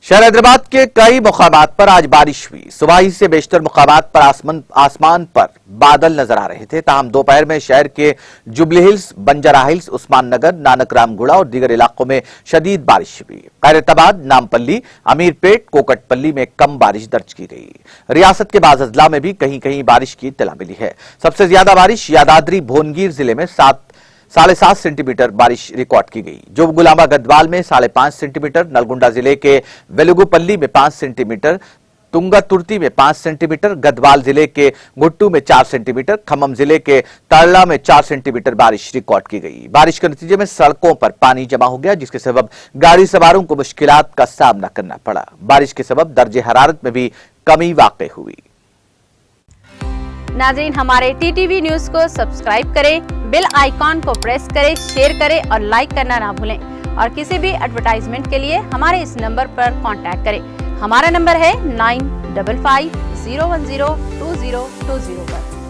शहर हैदराबाद के कई मुकामात पर आज बारिश हुई। सुबह ही से बेशतर मुकामात पर आसमान पर बादल नजर आ रहे थे। ताहम दोपहर में शहर के जुबली हिल्स, बंजारा हिल्स, उस्मान नगर, नानक रामगुड़ा और दीगर इलाकों में शदीद बारिश हुई। हैदराबाद, नामपल्ली, अमीरपेट, कोकटपल्ली में कम बारिश दर्ज की गई। रियासत के बाज़ अजला में भी कहीं कहीं बारिश की इत्तला मिली है। सबसे ज्यादा बारिश यादाद्री भोनगिर जिले में 7.5 सेंटीमीटर बारिश रिकॉर्ड की गई। जो गुलाबा गढ़वाल में 5.5 सेंटीमीटर, नलगुंडा जिले के वेलुगुपल्ली में 5 सेंटीमीटर, तुंगातुर्ती में 5 सेंटीमीटर, गढ़वाल जिले के गुट्टू में 4 सेंटीमीटर, खम्मम जिले के तारला में 4 सेंटीमीटर बारिश रिकॉर्ड की गई। बारिश के नतीजे में सड़कों पर पानी जमा हो गया, जिसके सबब गाड़ी सवारों को मुश्किलात का सामना करना पड़ा। बारिश के सबब दर्जे हरारत में भी कमी वाक़ई हुई। नाज़रीन, हमारे टीटीवी न्यूज को सब्सक्राइब करें, बेल आइकॉन को प्रेस करें, शेयर करें और लाइक करना ना भूलें। और किसी भी एडवर्टाइजमेंट के लिए हमारे इस नंबर पर कांटेक्ट करें। हमारा नंबर है 9550102020 पर।